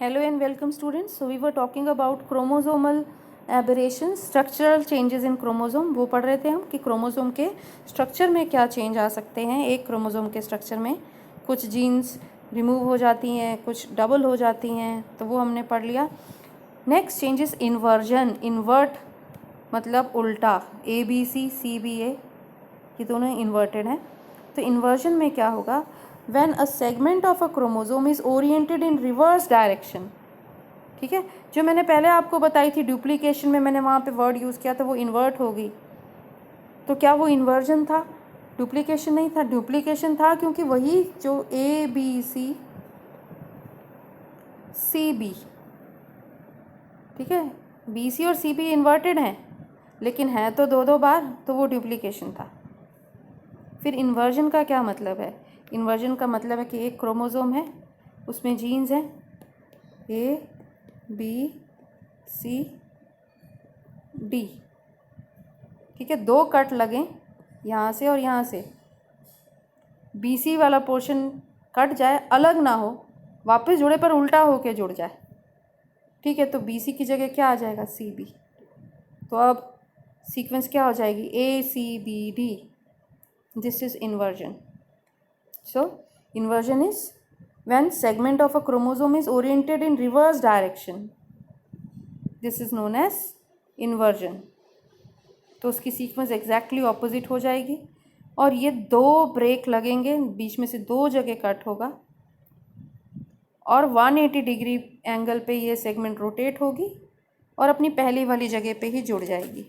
Hello and welcome students. So we were talking about chromosomal aberrations, structural changes in chromosome. वो पढ़ रहे थे हम कि क्रोमोसोम के स्ट्रक्चर में क्या चेंज आ सकते हैं। एक क्रोमोसोम के स्ट्रक्चर में कुछ जीन्स रिमूव हो जाती हैं, कुछ डबल हो जाती हैं, तो वो हमने पढ़ लिया। Next changes inversion. इन्वर्ट मतलब उल्टा, ABCCBA ये दोनों इन्वर्टेड हैं। तो इन्वर्जन में क्या होगा? When a segment of a chromosome is oriented in reverse direction, ठीक है, जो मैंने पहले आपको बताई थी डुप्लीकेशन में, मैंने वहाँ पे वर्ड यूज़ किया था, वो इन्वर्ट हो गई। तो क्या वो इन्वर्जन था? डुप्लीकेशन नहीं था। डुप्लीकेशन था क्योंकि वही जो ABCCB, ठीक है, BC और CB इन्वर्टेड हैं, लेकिन है तो दो बार, तो वो डुप्लीकेशन था। फिर इन्वर्जन का क्या मतलब है? इन्वर्जन का मतलब है कि एक क्रोमोसोम है, उसमें जीन्स हैं ABCD, ठीक है, दो कट लगें यहाँ से और यहाँ से, BC वाला पोर्शन कट जाए, अलग ना हो, वापस जुड़े पर उल्टा होके जुड़ जाए, ठीक है, तो BC की जगह क्या आ जाएगा? CB। तो अब सीक्वेंस क्या हो जाएगी? ACBD। This is inversion. So inversion is when segment of a chromosome is oriented in reverse direction. This is known as inversion. तो उसकी सीक्वेंस एग्जैक्टली ऑपोजिट हो जाएगी और ये दो ब्रेक लगेंगे, बीच में से दो जगह कट होगा और 180 डिग्री एंगल पे ये सेगमेंट रोटेट होगी और अपनी पहली वाली जगह पे ही जुड़ जाएगी।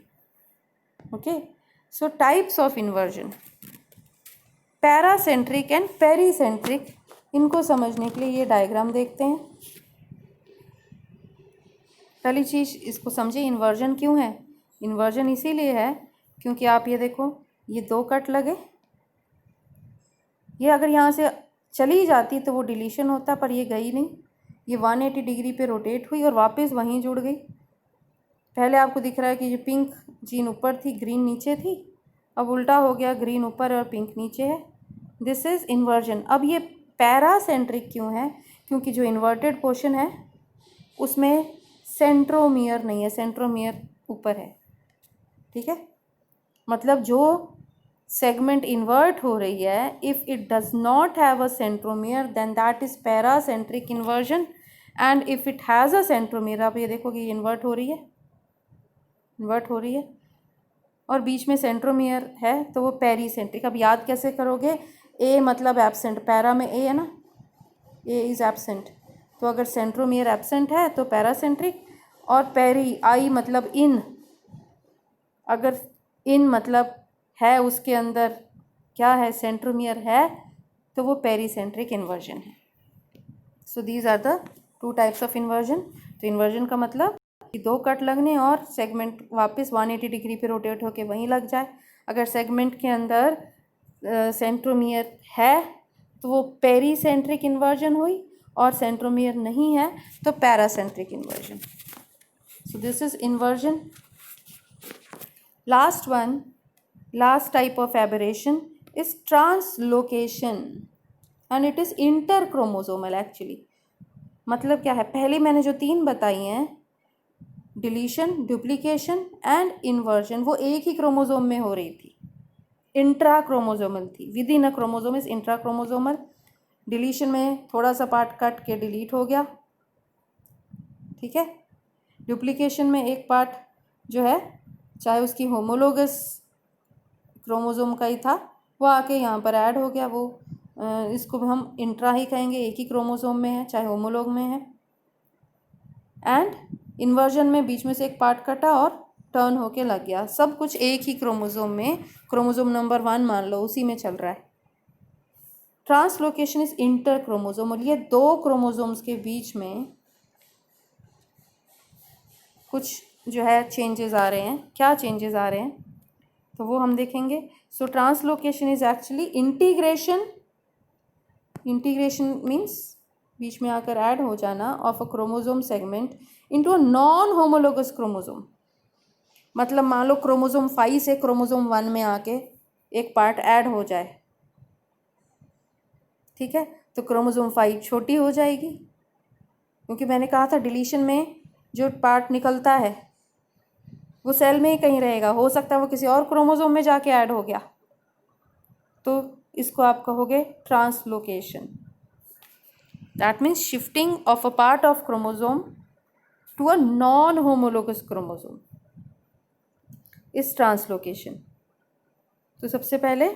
Okay, so types of inversion, paracentric and pericentric. इनको समझने के लिए ये डायग्राम देखते हैं। पहली चीज़ इसको समझिए, इन्वर्जन क्यों है? इन्वर्जन इसीलिए है क्योंकि आप ये देखो, ये दो कट लगे, ये अगर यहाँ से चली जाती तो वो डिलीशन होता, पर ये गई नहीं, ये 180 डिग्री पे रोटेट हुई और वापस वहीं जुड़ गई। पहले आपको दिख रहा है कि ये पिंक जीन ऊपर थी, ग्रीन नीचे थी, अब उल्टा हो गया, ग्रीन ऊपर और पिंक नीचे है। This is inversion. अब ये पैरासेंट्रिक क्यों है? क्योंकि जो इन्वर्टेड पोर्शन है उसमें सेंट्रोमियर नहीं है, सेंट्रोमियर ऊपर है, ठीक है, मतलब जो सेगमेंट इन्वर्ट हो रही है, if it does not have a centromere then that is paracentric inversion, and if it has a centromere, आप ये देखो कि ये इन्वर्ट हो रही है, इन्वर्ट हो रही है और बीच में सेंट्रोमियर है, तो वो पेरीसेंट्रिक। अब याद कैसे करोगे? ए मतलब एब्सेंट, पैरा में ए है ना, ए इज़ एब्सेंट, तो अगर सेंट्रोमियर एब्सेंट है तो पैरासेंट्रिक, और पेरी आई मतलब इन, अगर इन मतलब है उसके अंदर क्या है, सेंट्रोमियर है, तो वो पेरीसेंट्रिक इन्वर्जन है। So these are the two types of inversion. तो इन्वर्जन का मतलब कि दो कट लगने और सेगमेंट वापस 180 डिग्री पे रोटेट होके वहीं लग जाए। अगर सेगमेंट के अंदर सेंट्रोमियर है तो वो पेरीसेंट्रिक इन्वर्जन हुई, और सेंट्रोमियर नहीं है तो paracentric inversion. So this is inversion. Last one, last type of aberration is translocation and it is interchromosomal actually। मतलब क्या है? पहले मैंने जो तीन बताई हैं, डिलीशन, डुप्लीकेशन एंड इन्वर्जन, वो एक ही क्रोमोसोम में हो रही थी, इंट्रा क्रोमोसोमल थी। With in a chromosome is intra chromosomal. Deletion में थोड़ा सा पार्ट कट के डिलीट हो गया, ठीक है। डुप्लीकेशन में एक पार्ट जो है, चाहे उसकी होमोलोगस क्रोमोसोम का ही था, वो आके यहाँ पर ऐड हो गया, वो इसको हम इंट्रा ही कहेंगे, एक ही क्रोमोसोम में है, चाहे होमोलोग में है। एंड इन्वर्जन में बीच में से एक पार्ट कटा और टर्न होके लग गया, सब कुछ एक ही क्रोमोसोम में, क्रोमोसोम नंबर 1 मान लो, उसी में चल रहा है। Translocation is inter chromosomal. ये दो क्रोमोसोम्स के बीच में कुछ जो है चेंजेस आ रहे हैं। क्या चेंजेस आ रहे हैं तो वो हम देखेंगे। So translocation is actually integration, integration means बीच में आकर ऐड हो जाना of a chromosome segment into a non homologous chromosome. मतलब मान लो क्रोमोसोम 5 से क्रोमोसोम 1 में आके एक पार्ट ऐड हो जाए, ठीक है, तो क्रोमोसोम 5 छोटी हो जाएगी क्योंकि मैंने कहा था डिलीशन में जो पार्ट निकलता है वो सेल में ही कहीं रहेगा, हो सकता है वो किसी और क्रोमोसोम में जाके ऐड हो गया, तो इसको आप कहोगे translocation. That means shifting of a part of chromosome to a non homologous chromosome is translocation. तो सबसे पहले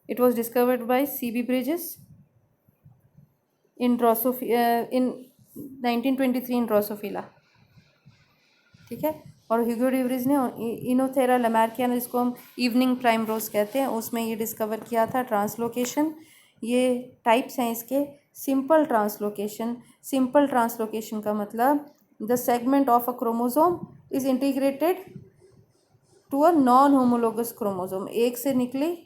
it was discovered by C B Bridges in 1923 in drosophila, ठीक है। और ह्यूगो डिवरीज ने इनोथेरा लैमार्किया, जिसको हम इवनिंग प्राइमरोज कहते हैं, उसमें ये डिस्कवर किया था ट्रांसलोकेशन। ये टाइप्स हैं इसके। सिंपल ट्रांसलोकेशन, सिंपल ट्रांसलोकेशन का मतलब the segment of a chromosome is integrated to a non homologous chromosome. एक से निकली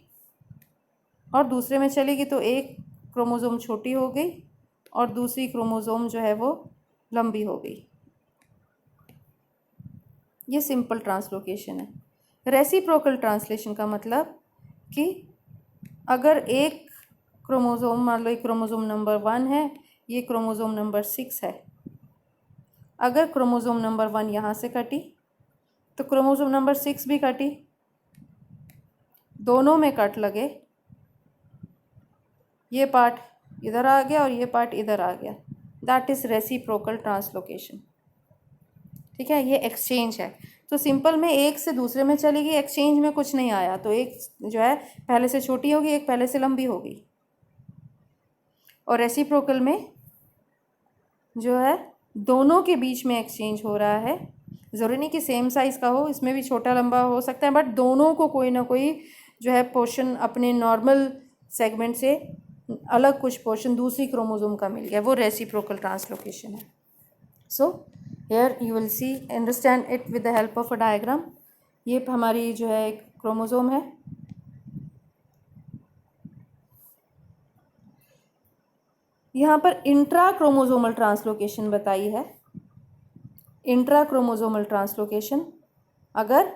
और दूसरे में चलेगी तो एक क्रोमोसोम छोटी हो गई और दूसरी क्रोमोसोम जो है वो लंबी हो गई। ये सिंपल ट्रांसलोकेशन है। रेसिप्रोकल ट्रांसलेशन का मतलब कि अगर एक क्रोमोसोम, मान लो एक क्रोमोसोम नंबर 1 है, ये क्रोमोसोम नंबर 6 है, अगर क्रोमोसोम नंबर 1 यहाँ से कटी तो क्रोमोसोम नंबर 6 भी कटी, दोनों में कट लगे, ये पार्ट इधर आ गया और ये पार्ट इधर आ गया, दैट इज़ रेसिप्रोकल ट्रांसलोकेशन, ठीक है। ये एक्सचेंज है। तो सिंपल में एक से दूसरे में चलेगी, एक्सचेंज में कुछ नहीं आया, तो एक जो है पहले से छोटी होगी, एक पहले से लंबी होगी। और रेसिप्रोकल में जो है दोनों के बीच में एक्सचेंज हो रहा है। ज़रूरी नहीं कि सेम साइज़ का हो, इसमें भी छोटा लंबा हो सकता है, बट दोनों को कोई ना कोई जो है पोर्शन अपने नॉर्मल सेगमेंट से अलग कुछ पोर्शन दूसरी क्रोमोसोम का मिल गया, वो रेसिप्रोकल ट्रांसलोकेशन है। सो here you will see, understand it with the help of a diagram। ये हमारी जो है एक क्रोमोसोम है, यहाँ पर इंट्रा क्रोमोसोमल ट्रांसलोकेशन बताई है। इंट्रा क्रोमोसोमल ट्रांसलोकेशन अगर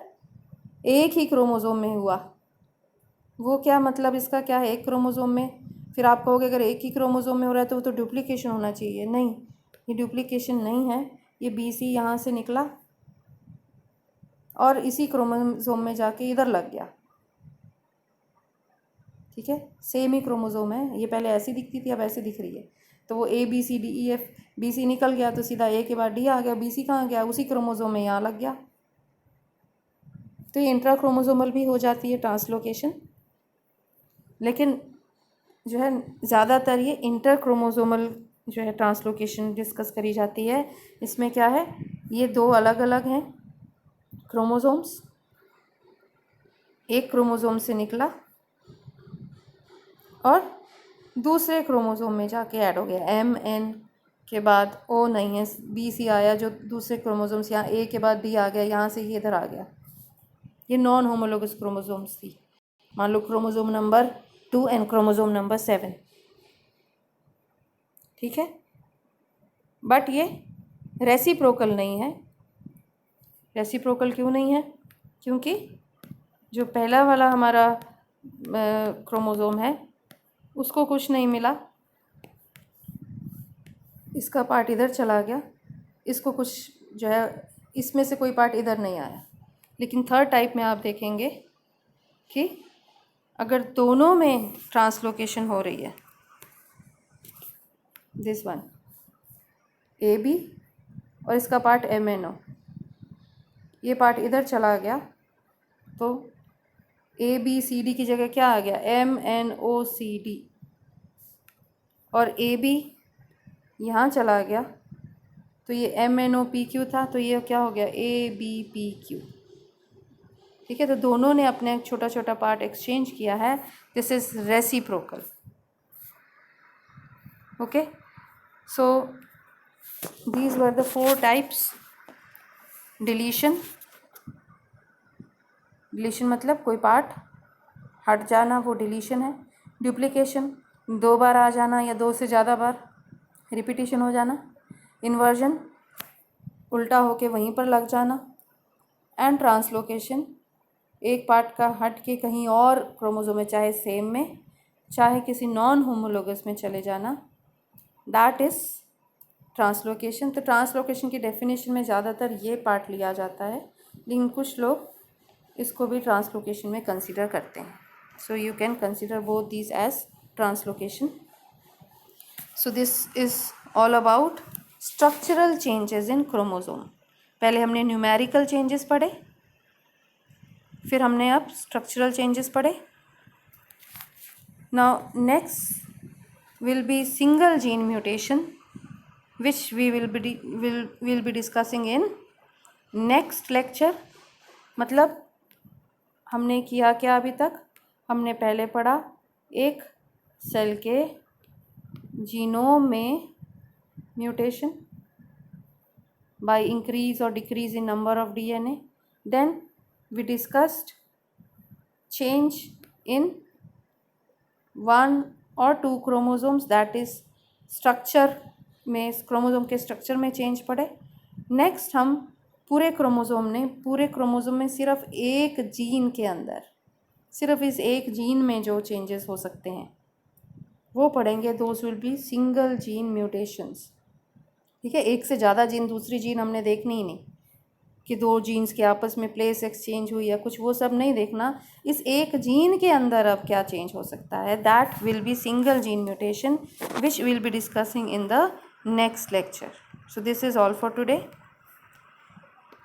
एक ही क्रोमोसोम में हुआ, वो क्या मतलब इसका क्या है, एक क्रोमोसोम में, फिर आप कहोगे अगर एक ही क्रोमोसोम में हो रहा है तो वो तो डुप्लीकेशन होना चाहिए। नहीं, ये डुप्लीकेशन नहीं है, ये BC यहाँ से निकला और इसी क्रोमोसोम में जाके इधर लग गया, ठीक है। सेम ही क्रोमोसोम है, ये पहले ऐसी दिखती थी, अब ऐसे दिख रही है। तो वो ABCDEF, BC निकल गया तो सीधा A के बाद D आ गया, BC कहाँ गया, उसी क्रोमोसोम में यहाँ लग गया। तो ये इंट्रा क्रोमोसोमल भी हो जाती है ट्रांसलोकेशन, लेकिन जो है ज़्यादातर ये इंटर क्रोमोसोमल जो है ट्रांसलोकेशन डिस्कस करी जाती है। इसमें क्या है, ये दो अलग अलग हैं क्रोमोसोम्स, एक क्रोमोसोम से निकला और दूसरे क्रोमोसोम में जाके ऐड हो गया। MN के बाद O नहीं है, BC आया, जो दूसरे क्रोमोसोम्स, यहाँ A के बाद B आ गया, यहाँ से ये इधर आ गया। ये नॉन होमोलोगस क्रोमोसोम्स थी। मान लो chromosome number 2 and chromosome number 7, ठीक है। बट ये रेसिप्रोकल नहीं है। रेसिप्रोकल क्यों नहीं है? क्योंकि जो पहला वाला हमारा क्रोमोसोम है उसको कुछ नहीं मिला, इसका पार्ट इधर चला गया, इसको कुछ जो है इसमें से कोई पार्ट इधर नहीं आया। लेकिन थर्ड टाइप में आप देखेंगे कि अगर दोनों में ट्रांसलोकेशन हो रही है, दिस वन AB और इसका पार्ट MNO, ये पार्ट इधर चला गया तो ABCD की जगह क्या आ गया, MNOCD, और AB यहाँ चला गया तो ये MNOPQ था, तो ये क्या हो गया, ABPQ, ठीक है। तो दोनों ने अपने छोटा छोटा पार्ट एक्सचेंज किया है, this is reciprocal. Okay, so these were the 4 types. Deletion, deletion मतलब कोई पार्ट हट जाना, वो डिलीशन है। डुप्लीकेशन 2 बार आ जाना या 2 से ज़्यादा बार रिपीटिशन हो जाना। इन्वर्जन उल्टा होके वहीं पर लग जाना। एंड ट्रांसलोकेशन एक पार्ट का हट के कहीं और क्रोमोसोम में, चाहे सेम में चाहे किसी नॉन होमोलोगस में चले जाना, दैट इज़ ट्रांसलोकेशन। तो ट्रांसलोकेशन की डेफिनेशन में ज़्यादातर ये पार्ट लिया जाता है, लेकिन कुछ लोग इसको भी ट्रांसलोकेशन में कंसीडर करते हैं। So you can consider both these as translocation. So this is all about structural changes in chromosome. पहले हमने न्यूमेरिकल चेंजेस पढ़े, फिर हमने अब स्ट्रक्चरल चेंजेस पढ़े। Now next will be single gene mutation which we will be discussing in next lecture। मतलब हमने किया क्या अभी तक? हमने पहले पढ़ा एक सेल के जीनोम में mutation by increase or decrease in number of DNA। then we discussed change in 1 or 2 chromosomes, that is structure में, क्रोमोसोम के स्ट्रक्चर में चेंज पड़े। नेक्स्ट हम पूरे क्रोमोसोम में सिर्फ एक जीन के अंदर, सिर्फ इस एक जीन में जो चेंजेस हो सकते हैं वो पढ़ेंगे। Those will be single gene mutations. ठीक है, एक से ज़्यादा जीन, दूसरी जीन हमने देखनी ही नहीं कि 2 जीन्स के आपस में प्लेस एक्सचेंज हुई या कुछ, वो सब नहीं देखना। इस एक जीन के अंदर अब क्या चेंज हो सकता है, that will be single gene mutation which will be discussing in the next lecture। So this is all for today।